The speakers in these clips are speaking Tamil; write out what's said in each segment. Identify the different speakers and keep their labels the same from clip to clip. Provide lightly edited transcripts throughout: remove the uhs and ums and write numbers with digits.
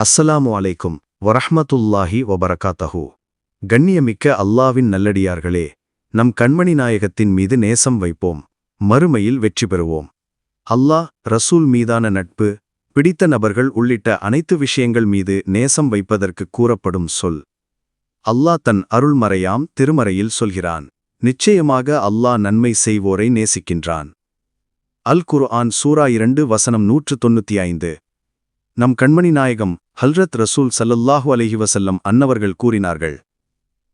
Speaker 1: அஸ்ஸலாமு அலைக்கும் வரஹ்மத்துல்லாஹி வபரகாத்தஹு. கண்ணியமிக்க அல்லாவின் நல்லடியார்களே, நம் கண்மணி நாயகத்தின் மீது நேசம் வைப்போம், மறுமையில் வெற்றி பெறுவோம். அல்லாஹ், ரசூல் மீதான நட்பு, பிடித்த நபர்கள் உள்ளிட்ட அனைத்து விஷயங்கள் மீது நேசம் வைப்பதற்கு கூறப்படும் சொல். அல்லாஹ் தன் அருள்மறையாம் திருமறையில் சொல்கிறான், நிச்சயமாக அல்லாஹ் நன்மை செய்வோரை நேசிக்கின்றான். அல் குர்ஆன் சூரா 2 வசனம் 195. நம் கண்மணி நாயகம் ஹல்ரத் ரசூல் ஸல்லல்லாஹு அலைஹி வஸல்லம் அன்னவர்கள் கூறினார்கள்,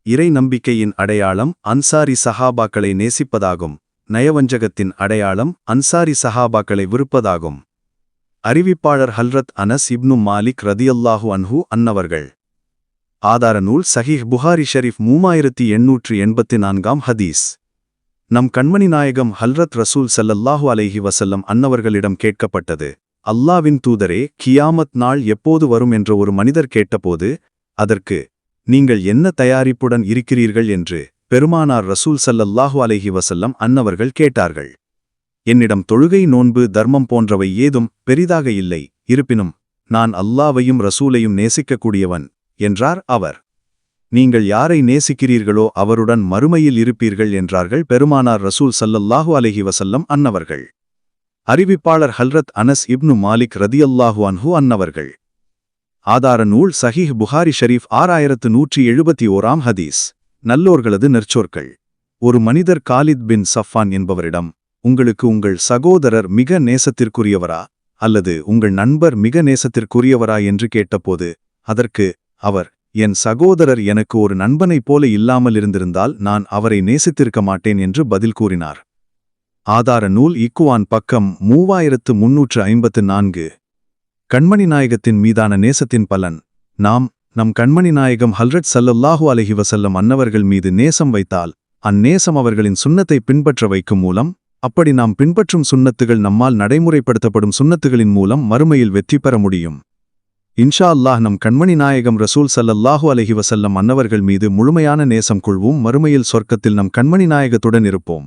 Speaker 1: இறை நம்பிக்கையின் அடையாளம் அன்சாரி சஹாபாக்களை நேசிப்பதாகும், நயவஞ்சகத்தின் அடையாளம் அன்சாரி சஹாபாக்களை விருப்பதாகும். அறிவிப்பாளர் ஹல்ரத் அனஸ் இப்னு மாலிக் ரதியல்லாஹு அன்ஹு அன்னவர்கள். ஆதார நூல் சஹீஹ் புகாரி ஷரீஃப் 3884 ஹதீஸ். நம் கண்மணி நாயகம் ஹல்ரத் ரசூல் ஸல்லல்லாஹு அலைஹி வஸல்லம் அன்னவர்களிடம் கேட்கப்பட்டது, அல்லாவின் தூதரே, கியாமத் நாள் எப்போது வரும் என்று ஒரு மனிதர் கேட்டபோது, அதற்கு நீங்கள் என்ன தயாரிப்புடன் இருக்கிறீர்கள் என்று பெருமானார் ரசூல் ஸல்லல்லாஹு அலைஹி வஸல்லம் அன்னவர்கள் கேட்டார்கள். என்னிடம் தொழுகை, நோன்பு, தர்மம் போன்றவை ஏதும் பெரிதாக இல்லை, இருப்பினும் நான் அல்லாவையும் ரசூலையும் நேசிக்கக்கூடியவன் என்றார் அவர். நீங்கள் யாரை நேசிக்கிறீர்களோ அவருடன் மறுமையில் இருப்பீர்கள் என்றார்கள் பெருமானார் ரசூல் ஸல்லல்லாஹு அலைஹி வஸல்லம் அன்னவர்கள். அறிவிப்பாளர் ஹல்ரத் அனஸ் இப்னு மாலிக் ரதியல்லாஹு அன்ஹு அன்னவர்கள். ஆதார நூல் சஹீஹ் புகாரி ஷரீஃப் 6171 ஹதீஸ். நல்லோர்களது நற்சொற்கள். ஒரு மனிதர் காலித் பின் சஃபான் என்பவரிடம், உங்களுக்கு உங்கள் சகோதரர் மிக நேசத்திற்குரியவரா அல்லது உங்கள் நண்பர் மிக நேசத்திற்குரியவரா என்று கேட்டபோது, அதற்கு அவர், என் சகோதரர் எனக்கு ஒரு நண்பனைப் போல இல்லாமல் இருந்திருந்தால் நான் அவரை நேசித்திருக்க மாட்டேன் என்று பதில் கூறினார். ஆதார நூல் இக்குவான் பக்கம் 3354. கண்மணி நாயகத்தின் மீதான நேசத்தின் பலன். நம் கண்மணி நாயகம் ஹல்ரத் ஸல்லல்லாஹு அலைஹி வஸல்லம் அன்னவர்கள் மீது நேசம் வைத்தால், அந்நேசம் அவர்களின் சுன்னத்தை பின்பற்ற வைக்கும் மூலம், அப்படி நாம் பின்பற்றும் சுன்னத்துகள் நம்மால் நடைமுறைப்படுத்தப்படும் சுன்னத்துகளின் மூலம் மறுமையில் வெற்றி பெற முடியும். இன்ஷா அல்லாஹ் நம் கண்மணி நாயகம் ரசூல் ஸல்லல்லாஹு அலைஹி வஸல்லம் அன்னவர்கள் மீது முழுமையான நேசம் கொள்வோம், மறுமையில் சொர்க்கத்தில் நம் கண்மணி நாயகத்துடன் இருப்போம்.